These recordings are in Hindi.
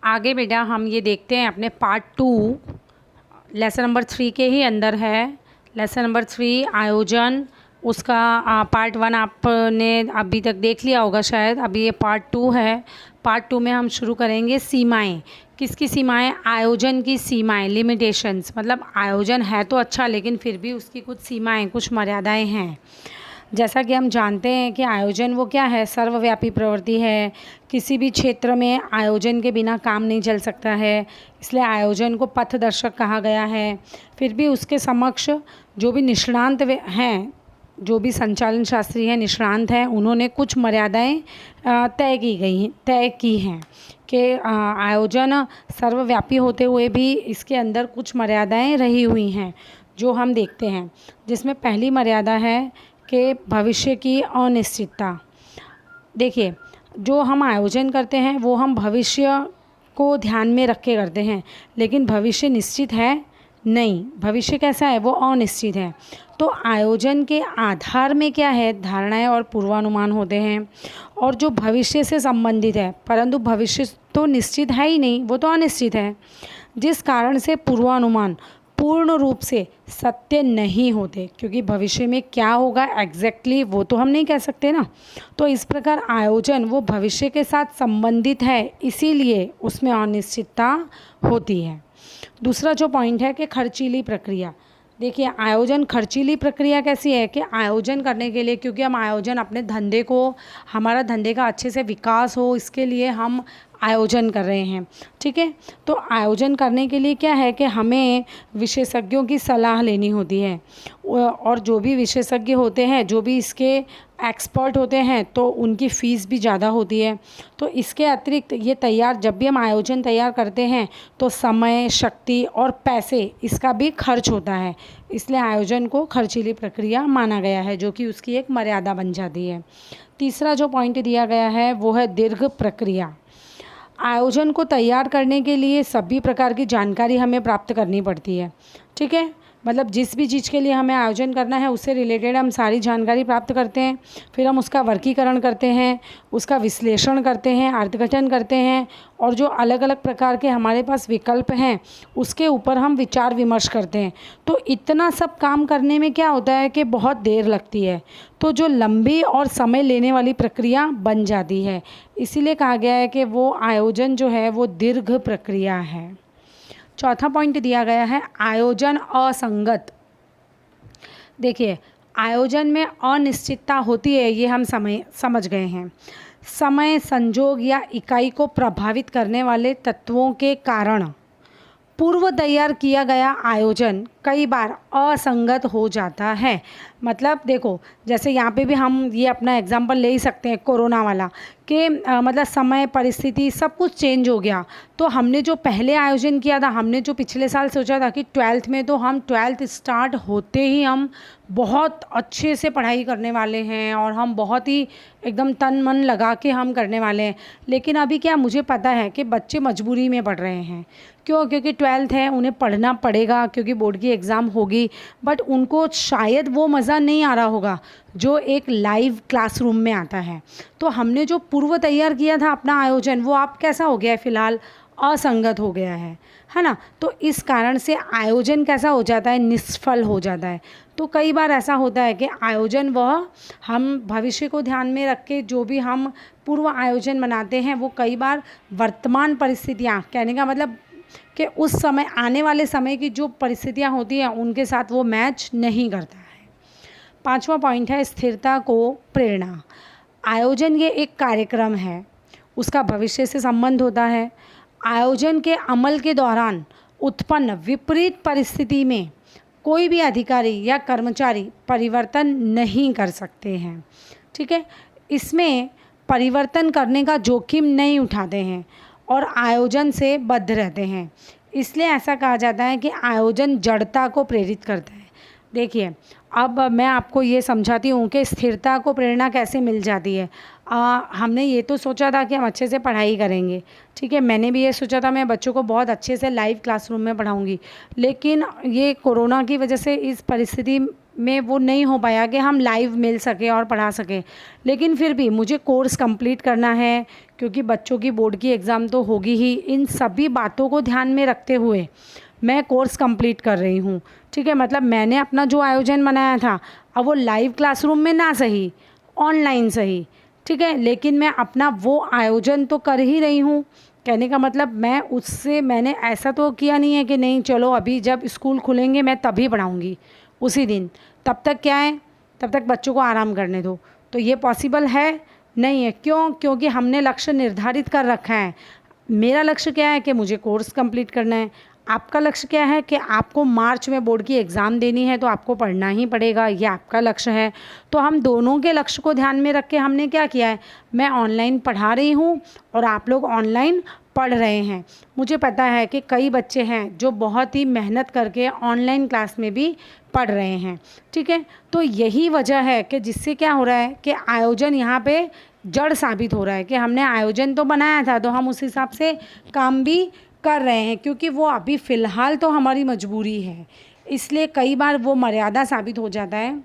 आगे बेटा हम ये देखते हैं अपने पार्ट 2 लेसन नंबर 3 के ही अंदर है। लेसन नंबर 3 आयोजन, उसका पार्ट 1 आपने अभी तक देख लिया होगा शायद। अभी ये पार्ट 2 है। पार्ट 2 में हम शुरू करेंगे सीमाएं। किसकी सीमाएं? आयोजन की सीमाएं, लिमिटेशंस। मतलब आयोजन है तो अच्छा, लेकिन फिर भी उसकी कुछ सीमाएं, कुछ मर्यादाएं हैं। जैसा कि हम जानते हैं कि आयोजन वो क्या है? सर्वव्यापी प्रवृत्ति है। किसी भी क्षेत्र में आयोजन के बिना काम नहीं चल सकता है, इसलिए आयोजन को पथदर्शक कहा गया है। फिर भी उसके समक्ष जो भी निष्णांत हैं, जो भी संचालन शास्त्री हैं, निष्णांत हैं, उन्होंने कुछ मर्यादाएं तय की हैं कि आयोजन सर्वव्यापी होते हुए भी इसके अंदर कुछ मर्यादाएं रही हुई हैं, जो हम देखते हैं। जिसमें पहली मर्यादा है कि भविष्य की अनिश्चितता। देखिए, जो हम आयोजन करते हैं वो हम भविष्य को ध्यान में रख के करते हैं, लेकिन भविष्य निश्चित है नहीं। भविष्य कैसा है? वो अनिश्चित है। तो आयोजन के आधार में क्या है? धारणाएं और पूर्वानुमान होते हैं, और जो भविष्य से संबंधित है, परंतु भविष्य तो निश्चित है ही नहीं, वो तो अनिश्चित है, जिस कारण से पूर्वानुमान पूर्ण रूप से सत्य नहीं होते, क्योंकि भविष्य में क्या होगा एग्जैक्टली वो तो हम नहीं कह सकते ना। तो इस प्रकार आयोजन वो भविष्य के साथ संबंधित है, इसीलिए उसमें अनिश्चितता होती है। दूसरा जो पॉइंट है कि खर्चीली प्रक्रिया। देखिए, आयोजन खर्चीली प्रक्रिया कैसी है कि आयोजन करने के लिए, क्योंकि हम आयोजन अपने धंधे को, हमारा धंधे का अच्छे से विकास हो, इसके लिए हम आयोजन कर रहे हैं, ठीक है। तो आयोजन करने के लिए क्या है कि हमें विशेषज्ञों की सलाह लेनी होती है, और जो भी विशेषज्ञ होते हैं, जो भी इसके एक्सपर्ट होते हैं, तो उनकी फ़ीस भी ज़्यादा होती है। तो इसके अतिरिक्त ये जब भी हम आयोजन तैयार करते हैं तो समय, शक्ति और पैसे, इसका भी खर्च होता है। इसलिए आयोजन को खर्चीली प्रक्रिया माना गया है, जो कि उसकी एक मर्यादा बन जाती है। तीसरा जो पॉइंट दिया गया है वो है दीर्घ प्रक्रिया। आयोजन को तैयार करने के लिए सभी प्रकार की जानकारी हमें प्राप्त करनी पड़ती है, ठीक है। मतलब जिस भी चीज़ के लिए हमें आयोजन करना है उससे रिलेटेड हम सारी जानकारी प्राप्त करते हैं, फिर हम उसका वर्गीकरण करते हैं, उसका विश्लेषण करते हैं, अर्थघटन करते हैं, और जो अलग अलग प्रकार के हमारे पास विकल्प हैं उसके ऊपर हम विचार विमर्श करते हैं। तो इतना सब काम करने में क्या होता है कि बहुत देर लगती है, तो जो लंबी और समय लेने वाली प्रक्रिया बन जाती है। इसीलिए कहा गया है कि वो आयोजन जो है वो दीर्घ प्रक्रिया है। चौथा पॉइंट दिया गया है आयोजन असंगत। देखिए, आयोजन में अनिश्चितता होती है, ये हम समझ गए हैं। समय, संजोग या इकाई को प्रभावित करने वाले तत्वों के कारण पूर्व तैयार किया गया आयोजन कई बार असंगत हो जाता है। मतलब देखो, जैसे यहाँ पे भी हम ये अपना एग्जांपल ले ही सकते हैं, कोरोना वाला, कि मतलब समय, परिस्थिति सब कुछ चेंज हो गया। तो हमने जो पहले आयोजन किया था, हमने जो पिछले साल सोचा था कि 12th में, तो हम 12th स्टार्ट होते ही हम बहुत अच्छे से पढ़ाई करने वाले हैं, और हम बहुत ही एकदम तन मन लगा के हम करने वाले हैं। लेकिन अभी क्या, मुझे पता है कि बच्चे मजबूरी में पढ़ रहे हैं। क्यों? क्योंकि 12th है, उन्हें पढ़ना पड़ेगा, क्योंकि बोर्ड की एग्ज़ाम होगी। बट उनको शायद वो मज़ा नहीं आ रहा होगा जो एक लाइव क्लासरूम में आता है। तो हमने जो पूर्व तैयार किया था अपना आयोजन, वो आप कैसा हो गया है? फ़िलहाल असंगत हो गया है ना। तो इस कारण से आयोजन कैसा हो जाता है? निष्फल हो जाता है। तो कई बार ऐसा होता है कि आयोजन वह हम भविष्य को ध्यान में रख के जो भी हम पूर्व आयोजन बनाते हैं, वो कई बार वर्तमान परिस्थितियाँ, कहने का मतलब कि उस समय, आने वाले समय की जो परिस्थितियाँ होती हैं उनके साथ वो मैच नहीं करता है। पांचवा पॉइंट है स्थिरता को प्रेरणा। आयोजन ये एक कार्यक्रम है, उसका भविष्य से संबंध होता है। आयोजन के अमल के दौरान उत्पन्न विपरीत परिस्थिति में कोई भी अधिकारी या कर्मचारी परिवर्तन नहीं कर सकते हैं, ठीक है। इसमें परिवर्तन करने का जोखिम नहीं उठाते हैं और आयोजन से बद्ध रहते हैं। इसलिए ऐसा कहा जाता है कि आयोजन जड़ता को प्रेरित करता है। देखिए, अब मैं आपको ये समझाती हूँ कि स्थिरता को प्रेरणा कैसे मिल जाती है। हमने ये तो सोचा था कि हम अच्छे से पढ़ाई करेंगे, ठीक है। मैंने भी ये सोचा था मैं बच्चों को बहुत अच्छे से लाइव क्लासरूम में पढ़ाऊँगी, लेकिन ये कोरोना की वजह से इस परिस्थिति में वो नहीं हो पाया कि हम लाइव मिल सके और पढ़ा सकें, लेकिन फिर भी मुझे कोर्स कंप्लीट करना है क्योंकि बच्चों की बोर्ड की एग्ज़ाम तो होगी ही। इन सभी बातों को ध्यान में रखते हुए मैं कोर्स कंप्लीट कर रही हूँ। ठीक है, मतलब मैंने अपना जो आयोजन बनाया था, अब वो लाइव क्लासरूम में ना सही, ऑनलाइन सही, ठीक है, लेकिन मैं अपना वो आयोजन तो कर ही रही हूँ। कहने का मतलब मैंने ऐसा तो किया नहीं है कि नहीं चलो अभी जब स्कूल खुलेंगे मैं तभी पढ़ाऊँगी उसी दिन, तब तक क्या है, तब तक बच्चों को आराम करने दो। तो ये पॉसिबल है नहीं है। क्यों? क्योंकि हमने लक्ष्य निर्धारित कर रखा है। मेरा लक्ष्य क्या है कि मुझे कोर्स कंप्लीट करना है। आपका लक्ष्य क्या है कि आपको मार्च में बोर्ड की एग्ज़ाम देनी है, तो आपको पढ़ना ही पड़ेगा, ये आपका लक्ष्य है। तो हम दोनों के लक्ष्य को ध्यान में रख के हमने क्या किया है, मैं ऑनलाइन पढ़ा रही हूँ और आप लोग ऑनलाइन पढ़ रहे हैं। मुझे पता है कि कई बच्चे हैं जो बहुत ही मेहनत करके ऑनलाइन क्लास में भी पढ़ रहे हैं। ठीक है, तो यही वजह है कि जिससे क्या हो रहा है कि आयोजन यहाँ पे जड़ साबित हो रहा है कि हमने आयोजन तो बनाया था तो हम उस हिसाब से काम भी कर रहे हैं, क्योंकि वो अभी फ़िलहाल तो हमारी मजबूरी है, इसलिए कई बार वो मर्यादा साबित हो जाता है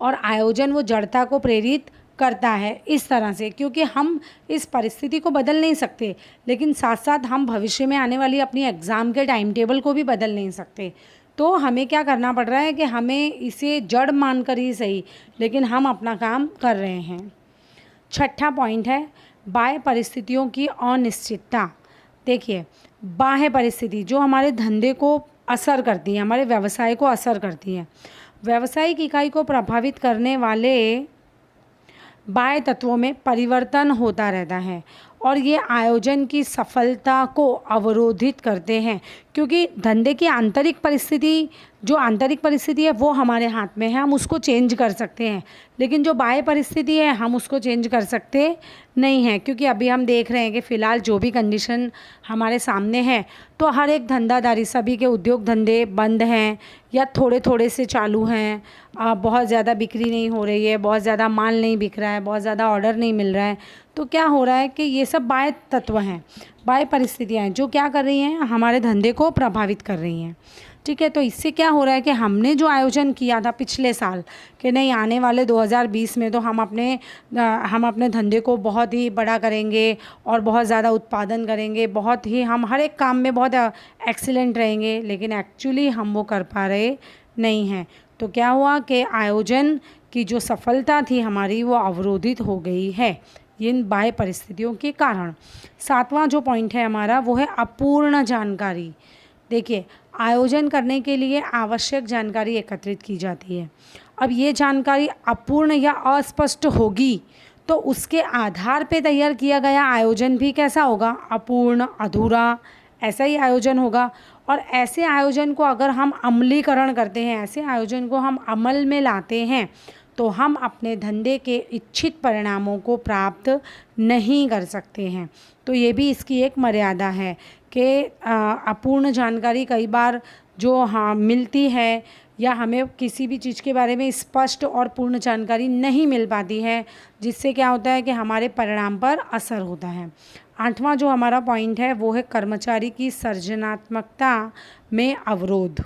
और आयोजन वो जड़ता को प्रेरित करता है इस तरह से। क्योंकि हम इस परिस्थिति को बदल नहीं सकते, लेकिन साथ साथ हम भविष्य में आने वाली अपनी एग्ज़ाम के टाइम टेबल को भी बदल नहीं सकते। तो हमें क्या करना पड़ रहा है कि हमें इसे जड़ मानकर ही सही, लेकिन हम अपना काम कर रहे हैं। छठा पॉइंट है बाह्य परिस्थितियों की अनिश्चितता। देखिए, बाह्य परिस्थिति जो हमारे धंधे को असर करती है, हमारे व्यवसाय को असर करती है, व्यावसायिक इकाई को प्रभावित करने वाले बाह्य तत्वों में परिवर्तन होता रहता है और ये आयोजन की सफलता को अवरोधित करते हैं। क्योंकि धंधे की आंतरिक परिस्थिति, जो आंतरिक परिस्थिति है वो हमारे हाथ में है, हम उसको चेंज कर सकते हैं, लेकिन जो बाह्य परिस्थिति है हम उसको चेंज कर सकते नहीं हैं। क्योंकि अभी हम देख रहे हैं कि फ़िलहाल जो भी कंडीशन हमारे सामने है, तो हर एक धंधादारी, सभी के उद्योग धंधे बंद हैं या थोड़े थोड़े से चालू हैं। बहुत ज़्यादा बिक्री नहीं हो रही है, बहुत ज़्यादा माल नहीं बिक रहा है, बहुत ज़्यादा ऑर्डर नहीं मिल रहा है। तो क्या हो रहा है कि ये सब बाह्य तत्व हैं, बाह्य परिस्थितियाँ हैं जो क्या कर रही हैं, हमारे धंधे को प्रभावित कर रही हैं। ठीक है, तो इससे क्या हो रहा है कि हमने जो आयोजन किया था पिछले साल कि नहीं आने वाले 2020 में तो हम अपने धंधे को बहुत ही बड़ा करेंगे और बहुत ज़्यादा उत्पादन करेंगे, बहुत ही हम हर एक काम में बहुत एक्सीलेंट रहेंगे, लेकिन एक्चुअली हम वो कर पा रहे नहीं हैं। तो क्या हुआ कि आयोजन की जो सफलता थी हमारी वो अवरोधित हो गई है इन बाह्य परिस्थितियों के कारण। सातवां जो पॉइंट है हमारा वो है अपूर्ण जानकारी। देखिए, आयोजन करने के लिए आवश्यक जानकारी एकत्रित की जाती है। अब ये जानकारी अपूर्ण या अस्पष्ट होगी तो उसके आधार पे तैयार किया गया आयोजन भी कैसा होगा, अपूर्ण, अधूरा, ऐसा ही आयोजन होगा। और ऐसे आयोजन को अगर हम अमलीकरण करते हैं, ऐसे आयोजन को हम अमल में लाते हैं, तो हम अपने धंधे के इच्छित परिणामों को प्राप्त नहीं कर सकते हैं। तो ये भी इसकी एक मर्यादा है कि अपूर्ण जानकारी कई बार जो मिलती है या हमें किसी भी चीज़ के बारे में स्पष्ट और पूर्ण जानकारी नहीं मिल पाती है, जिससे क्या होता है कि हमारे परिणाम पर असर होता है। आठवां जो हमारा पॉइंट है वो है कर्मचारी की सृजनात्मकता में अवरोध।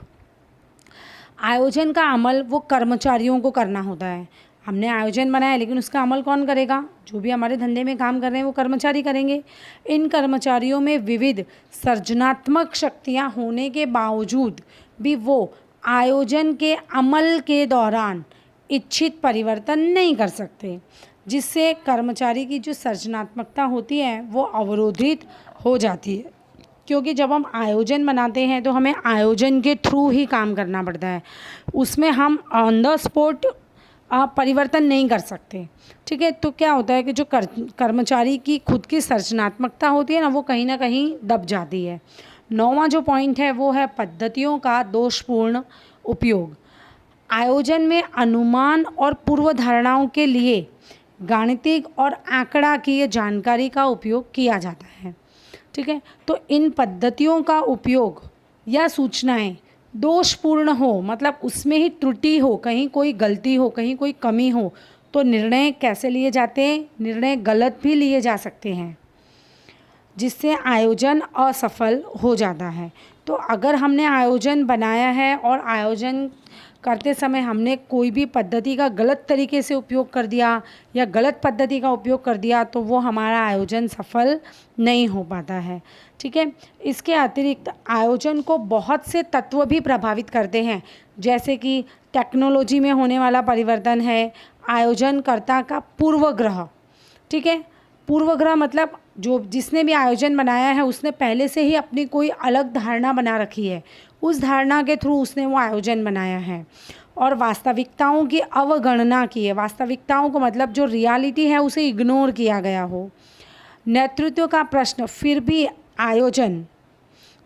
आयोजन का अमल वो कर्मचारियों को करना होता है। हमने आयोजन बनाया लेकिन उसका अमल कौन करेगा, जो भी हमारे धंधे में काम कर रहे हैं वो कर्मचारी करेंगे। इन कर्मचारियों में विविध सृजनात्मक शक्तियाँ होने के बावजूद भी वो आयोजन के अमल के दौरान इच्छित परिवर्तन नहीं कर सकते, जिससे कर्मचारी की जो सृजनात्मकता होती है वो अवरोधित हो जाती है। क्योंकि जब हम आयोजन बनाते हैं तो हमें आयोजन के थ्रू ही काम करना पड़ता है, उसमें हम ऑन द स्पॉट परिवर्तन नहीं कर सकते। ठीक है, तो क्या होता है कि जो कर्मचारी की खुद की सृजनात्मकता होती है ना, वो कहीं ना कहीं दब जाती है। नौवां जो पॉइंट है वो है पद्धतियों का दोषपूर्ण उपयोग। आयोजन में अनुमान और पूर्व धारणाओं के लिए गाणितिक और आंकड़ा की जानकारी का उपयोग किया जाता है। ठीक है, तो इन पद्धतियों का उपयोग या सूचनाएं दोषपूर्ण हो, मतलब उसमें ही त्रुटि हो, कहीं कोई गलती हो, कहीं कोई कमी हो, तो निर्णय कैसे लिए जाते हैं, निर्णय गलत भी लिए जा सकते हैं, जिससे आयोजन असफल हो जाता है। तो अगर हमने आयोजन बनाया है और आयोजन करते समय हमने कोई भी पद्धति का गलत तरीके से उपयोग कर दिया या गलत पद्धति का उपयोग कर दिया तो वो हमारा आयोजन सफल नहीं हो पाता है। ठीक है, इसके अतिरिक्त आयोजन को बहुत से तत्व भी प्रभावित करते हैं, जैसे कि टेक्नोलॉजी में होने वाला परिवर्तन है, आयोजनकर्ता का पूर्वग्रह। ठीक है, पूर्वग्रह मतलब जो जिसने भी आयोजन बनाया है उसने पहले से ही अपनी कोई अलग धारणा बना रखी है, उस धारणा के थ्रू उसने वो आयोजन बनाया है। और वास्तविकताओं की अवगणना की है, वास्तविकताओं को मतलब जो रियलिटी है उसे इग्नोर किया गया हो। नेतृत्व का प्रश्न, फिर भी आयोजन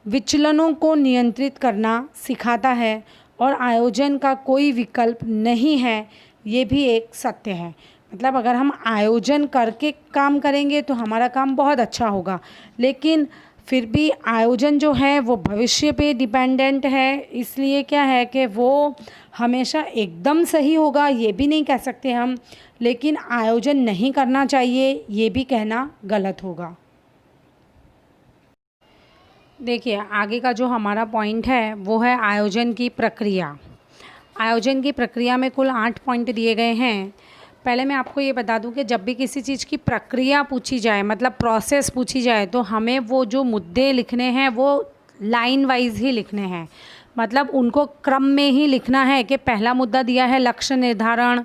विचलनों को नियंत्रित करना सिखाता है और आयोजन का कोई विकल्प नहीं है, ये भी एक सत्य है। मतलब अगर हम आयोजन करके काम करेंगे तो हमारा काम बहुत अच्छा होगा, लेकिन फिर भी आयोजन जो है वो भविष्य पे डिपेंडेंट है, इसलिए क्या है कि वो हमेशा एकदम सही होगा ये भी नहीं कह सकते हम, लेकिन आयोजन नहीं करना चाहिए ये भी कहना गलत होगा। देखिए आगे का जो हमारा पॉइंट है वो है आयोजन की प्रक्रिया। आयोजन की प्रक्रिया में कुल 8 पॉइंट दिए गए हैं। पहले मैं आपको ये बता दूं कि जब भी किसी चीज़ की प्रक्रिया पूछी जाए, मतलब प्रोसेस पूछी जाए, तो हमें वो जो मुद्दे लिखने हैं वो लाइन वाइज ही लिखने हैं, मतलब उनको क्रम में ही लिखना है कि पहला मुद्दा दिया है लक्ष्य निर्धारण,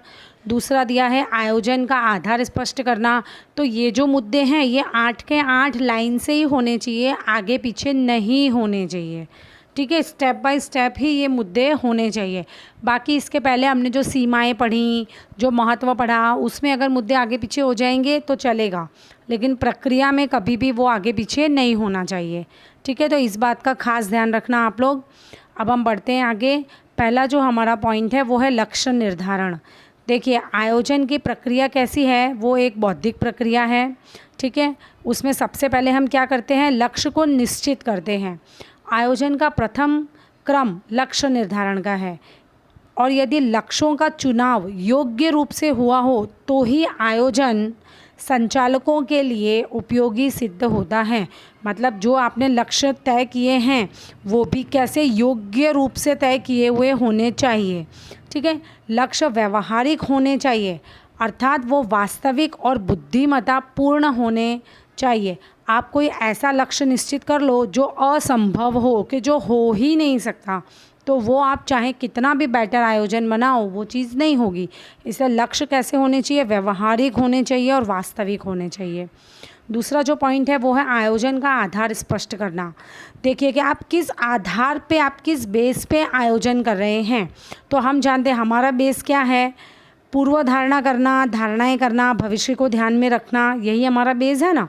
दूसरा दिया है आयोजन का आधार स्पष्ट करना। तो ये जो मुद्दे हैं ये 8 के 8 लाइन से ही होने चाहिए, आगे पीछे नहीं होने चाहिए। ठीक है, स्टेप बाय स्टेप ही ये मुद्दे होने चाहिए। बाकी इसके पहले हमने जो सीमाएं पढ़ी, जो महत्व पढ़ा, उसमें अगर मुद्दे आगे पीछे हो जाएंगे तो चलेगा, लेकिन प्रक्रिया में कभी भी वो आगे पीछे नहीं होना चाहिए। ठीक है, तो इस बात का खास ध्यान रखना आप लोग। अब हम बढ़ते हैं आगे। पहला जो हमारा पॉइंट है वो है लक्ष्य निर्धारण। देखिए आयोजन की प्रक्रिया कैसी है, वो एक बौद्धिक प्रक्रिया है। ठीक है, उसमें सबसे पहले हम क्या करते हैं, लक्ष्य को निश्चित करते हैं। आयोजन का प्रथम क्रम लक्ष्य निर्धारण का है, और यदि लक्ष्यों का चुनाव योग्य रूप से हुआ हो तो ही आयोजन संचालकों के लिए उपयोगी सिद्ध होता है। मतलब जो आपने लक्ष्य तय किए हैं वो भी कैसे योग्य रूप से तय किए हुए होने चाहिए। ठीक है, लक्ष्य व्यवहारिक होने चाहिए, अर्थात वो वास्तविक और बुद्धिमत्तापूर्ण होने चाहिए। आप कोई ऐसा लक्ष्य निश्चित कर लो जो असंभव हो, कि जो हो ही नहीं सकता, तो वो आप चाहे कितना भी बेटर आयोजन बनाओ वो चीज़ नहीं होगी। इसलिए लक्ष्य कैसे होने चाहिए, व्यवहारिक होने चाहिए और वास्तविक होने चाहिए। दूसरा जो पॉइंट है वो है आयोजन का आधार स्पष्ट करना। देखिए कि आप किस आधार पे, आप किस बेस पे आयोजन कर रहे हैं। तो हम जानते हैं हमारा बेस क्या है, पूर्व धारणा करना, धारणाएं करना, भविष्य को ध्यान में रखना, यही हमारा बेस है ना।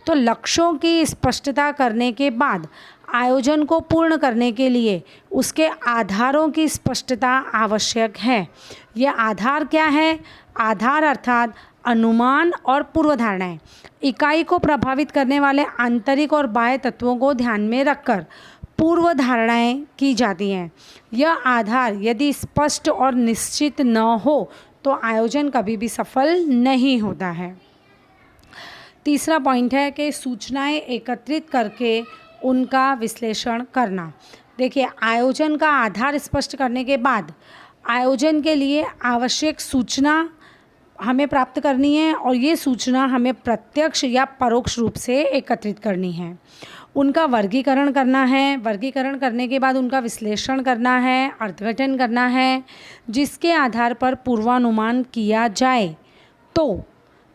तो लक्ष्यों की स्पष्टता करने के बाद आयोजन को पूर्ण करने के लिए उसके आधारों की स्पष्टता आवश्यक है। यह आधार क्या है, आधार अर्थात अनुमान और पूर्व धारणाएं। इकाई को प्रभावित करने वाले आंतरिक और बाह्य तत्वों को ध्यान में रखकर पूर्व धारणाएं की जाती हैं। यह आधार यदि स्पष्ट और निश्चित न हो तो आयोजन कभी भी सफल नहीं होता है। तीसरा पॉइंट है कि सूचनाएं एकत्रित करके उनका विश्लेषण करना। देखिए आयोजन का आधार स्पष्ट करने के बाद आयोजन के लिए आवश्यक सूचना हमें प्राप्त करनी है, और ये सूचना हमें प्रत्यक्ष या परोक्ष रूप से एकत्रित करनी है। उनका वर्गीकरण करना है, वर्गीकरण करने के बाद उनका विश्लेषण करना है, अर्थघटन करना है, जिसके आधार पर पूर्वानुमान किया जाए तो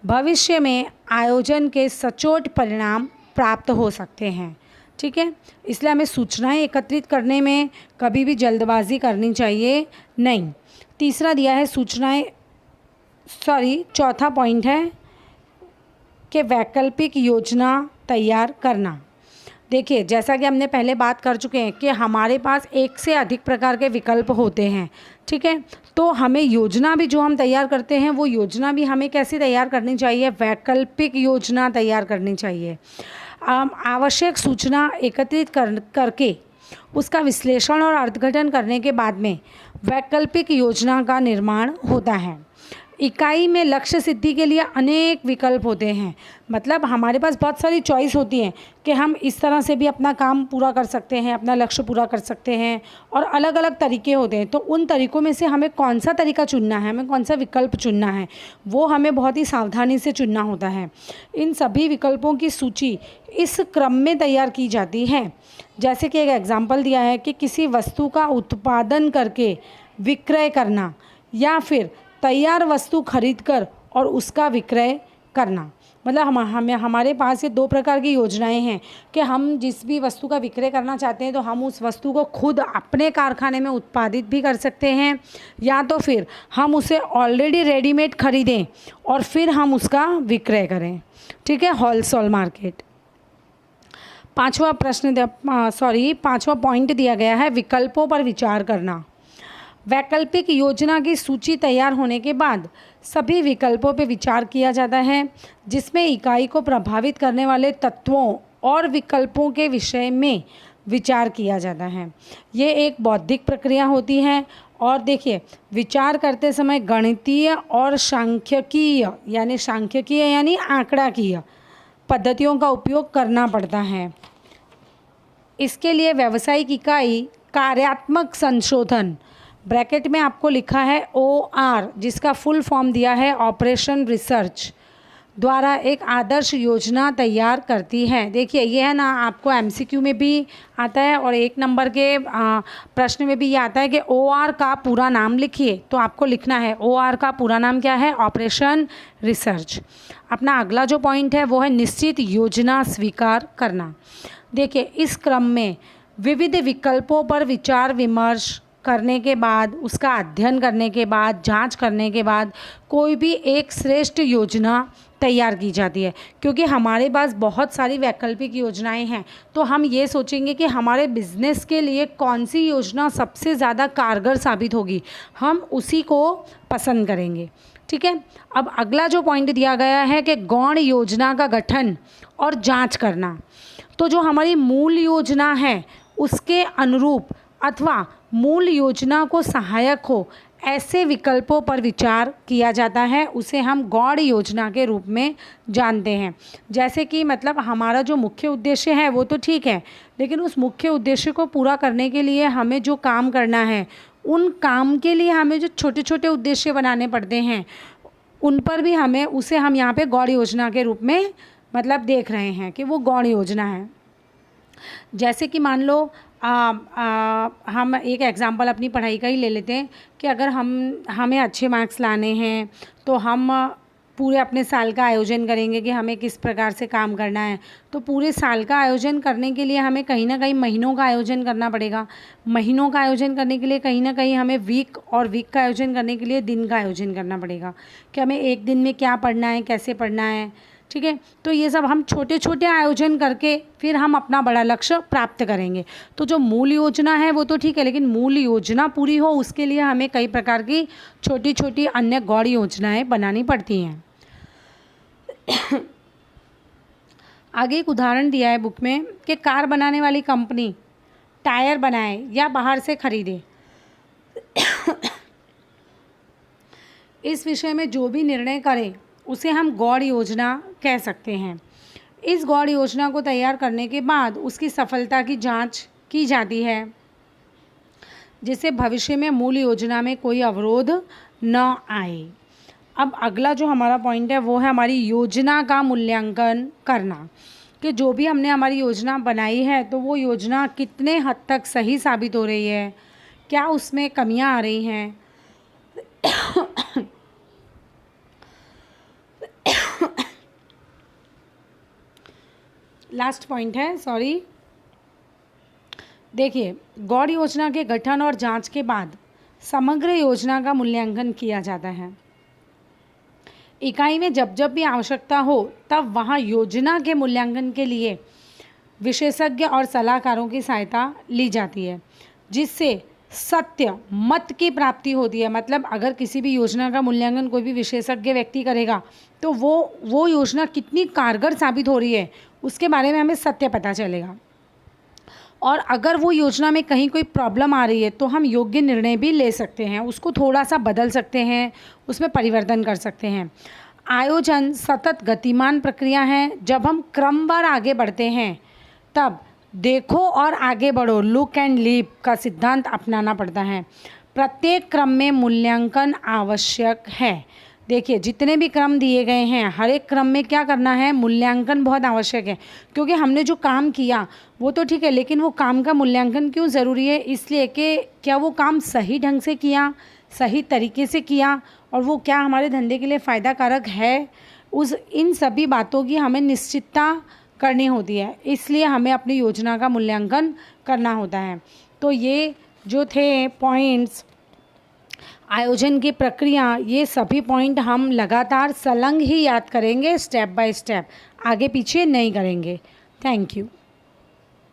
भविष्य में आयोजन के सचोट परिणाम प्राप्त हो सकते हैं। ठीक है, इसलिए हमें सूचनाएं एकत्रित करने में कभी भी जल्दबाजी करनी चाहिए नहीं। तीसरा दिया है चौथा पॉइंट है कि वैकल्पिक योजना तैयार करना। देखिए जैसा कि हमने पहले बात कर चुके हैं कि हमारे पास एक से अधिक प्रकार के विकल्प होते हैं। ठीक है, तो हमें योजना भी जो हम तैयार करते हैं वो योजना भी हमें कैसे तैयार करनी चाहिए, वैकल्पिक योजना तैयार करनी चाहिए। आवश्यक सूचना एकत्रित करके उसका विश्लेषण और अर्थघटन करने के बाद में वैकल्पिक योजना का निर्माण होता है। इकाई में लक्ष्य सिद्धि के लिए अनेक विकल्प होते हैं। मतलब हमारे पास बहुत सारी चॉइस होती हैं कि हम इस तरह से भी अपना काम पूरा कर सकते हैं, अपना लक्ष्य पूरा कर सकते हैं, और अलग अलग तरीके होते हैं। तो उन तरीक़ों में से हमें कौन सा तरीका चुनना है, हमें कौन सा विकल्प चुनना है, वो हमें बहुत ही सावधानी से चुनना होता है। इन सभी विकल्पों की सूची इस क्रम में तैयार की जाती है। जैसे कि एक एग्जाम्पल दिया है कि किसी वस्तु का उत्पादन करके विक्रय करना, या फिर तैयार वस्तु खरीदकर और उसका विक्रय करना। मतलब हमारे पास ये दो प्रकार की योजनाएं हैं कि हम जिस भी वस्तु का विक्रय करना चाहते हैं तो हम उस वस्तु को खुद अपने कारखाने में उत्पादित भी कर सकते हैं, या तो फिर हम उसे ऑलरेडी रेडीमेड खरीदें और फिर हम उसका विक्रय करें। ठीक है, होलसेल मार्केट। पांचवा पॉइंट दिया गया है विकल्पों पर विचार करना। वैकल्पिक योजना की सूची तैयार होने के बाद सभी विकल्पों पर विचार किया जाता है, जिसमें इकाई को प्रभावित करने वाले तत्वों और विकल्पों के विषय में विचार किया जाता है। ये एक बौद्धिक प्रक्रिया होती है, और देखिए विचार करते समय गणितीय और सांख्यिकीय यानी आंकड़ाकीय पद्धतियों का उपयोग करना पड़ता है। इसके लिए व्यावसायिक इकाई कार्यात्मक संशोधन, ब्रैकेट में आपको लिखा है OR, जिसका फुल फॉर्म दिया है ऑपरेशन रिसर्च, द्वारा एक आदर्श योजना तैयार करती है। देखिए ये है ना, आपको MCQ में भी आता है और 1 नंबर के प्रश्न में भी ये आता है कि OR का पूरा नाम लिखिए। तो आपको लिखना है OR का पूरा नाम क्या है, ऑपरेशन रिसर्च। अपना अगला जो पॉइंट है वो है निश्चित योजना स्वीकार करना। देखिए इस क्रम में विविध विकल्पों पर विचार विमर्श करने के बाद, उसका अध्ययन करने के बाद, जांच करने के बाद कोई भी एक श्रेष्ठ योजना तैयार की जाती है। क्योंकि हमारे पास बहुत सारी वैकल्पिक योजनाएं हैं, तो हम ये सोचेंगे कि हमारे बिज़नेस के लिए कौन सी योजना सबसे ज़्यादा कारगर साबित होगी, हम उसी को पसंद करेंगे। ठीक है, अब अगला जो पॉइंट दिया गया है कि गौण योजना का गठन और जांच करना। तो जो हमारी मूल योजना है उसके अनुरूप अथवा मूल योजना को सहायक हो ऐसे विकल्पों पर विचार किया जाता है, उसे हम गौण योजना के रूप में जानते हैं। जैसे कि मतलब हमारा जो मुख्य उद्देश्य है वो तो ठीक है, लेकिन उस मुख्य उद्देश्य को पूरा करने के लिए हमें जो काम करना है, उन काम के लिए हमें जो छोटे छोटे उद्देश्य बनाने पड़ते हैं, उन पर भी उसे हम यहाँ पे गौण योजना के रूप में मतलब देख रहे हैं कि वो गौण योजना है। जैसे कि मान लो हम एक एग्ज़ाम्पल अपनी पढ़ाई का ही ले लेते हैं कि अगर हमें अच्छे मार्क्स लाने हैं तो हम पूरे अपने साल का आयोजन करेंगे कि हमें किस प्रकार से काम करना है। तो पूरे साल का आयोजन करने के लिए हमें कहीं ना कहीं महीनों का आयोजन करना पड़ेगा। महीनों का आयोजन करने के लिए कहीं ना कहीं हमें वीक का आयोजन करने के लिए दिन का आयोजन करना पड़ेगा कि हमें एक दिन में क्या पढ़ना है, कैसे पढ़ना है। ठीक है, तो ये सब हम छोटे छोटे आयोजन करके फिर हम अपना बड़ा लक्ष्य प्राप्त करेंगे। तो जो मूल योजना है वो तो ठीक है, लेकिन मूल योजना पूरी हो उसके लिए हमें कई प्रकार की छोटी छोटी अन्य गौण योजनाएं बनानी पड़ती हैं। आगे एक उदाहरण दिया है बुक में कि कार बनाने वाली कंपनी टायर बनाए या बाहर से खरीदे। इस विषय में जो भी निर्णय करें उसे हम गौण योजना कह सकते हैं। इस गौण योजना को तैयार करने के बाद उसकी सफलता की जांच की जाती है, जिससे भविष्य में मूल योजना में कोई अवरोध न आए। अब अगला जो हमारा पॉइंट है वो है हमारी योजना का मूल्यांकन करना, कि जो भी हमने हमारी योजना बनाई है तो वो योजना कितने हद तक सही साबित हो रही है, क्या उसमें कमियां आ रही हैं। लास्ट पॉइंट है, देखिए गौण योजना के गठन और जांच के बाद समग्र योजना का मूल्यांकन किया जाता है। इकाई में जब जब भी आवश्यकता हो तब वहाँ योजना के मूल्यांकन के लिए विशेषज्ञ और सलाहकारों की सहायता ली जाती है, जिससे सत्य मत की प्राप्ति होती है। मतलब अगर किसी भी योजना का मूल्यांकन कोई भी विशेषज्ञ व्यक्ति करेगा तो वो योजना कितनी कारगर साबित हो रही है उसके बारे में हमें सत्य पता चलेगा। और अगर वो योजना में कहीं कोई प्रॉब्लम आ रही है तो हम योग्य निर्णय भी ले सकते हैं, उसको थोड़ा सा बदल सकते हैं, उसमें परिवर्तन कर सकते हैं। आयोजन सतत गतिमान प्रक्रिया है। जब हम क्रमवार आगे बढ़ते हैं तब देखो और आगे बढ़ो, लुक एंड लीप का सिद्धांत अपनाना पड़ता है। प्रत्येक क्रम में मूल्यांकन आवश्यक है। देखिए जितने भी क्रम दिए गए हैं हर एक क्रम में क्या करना है, मूल्यांकन बहुत आवश्यक है, क्योंकि हमने जो काम किया वो तो ठीक है, लेकिन वो काम का मूल्यांकन क्यों ज़रूरी है, इसलिए कि क्या वो काम सही ढंग से किया, सही तरीके से किया, और वो क्या हमारे धंधे के लिए फ़ायदा कारक है। इन सभी बातों की हमें निश्चितता करनी होती है, इसलिए हमें अपनी योजना का मूल्यांकन करना होता है। तो ये जो थे पॉइंट्स आयोजन की प्रक्रिया, ये सभी पॉइंट हम लगातार संलग्न ही याद करेंगे, स्टेप बाय स्टेप, आगे पीछे नहीं करेंगे। Thank you.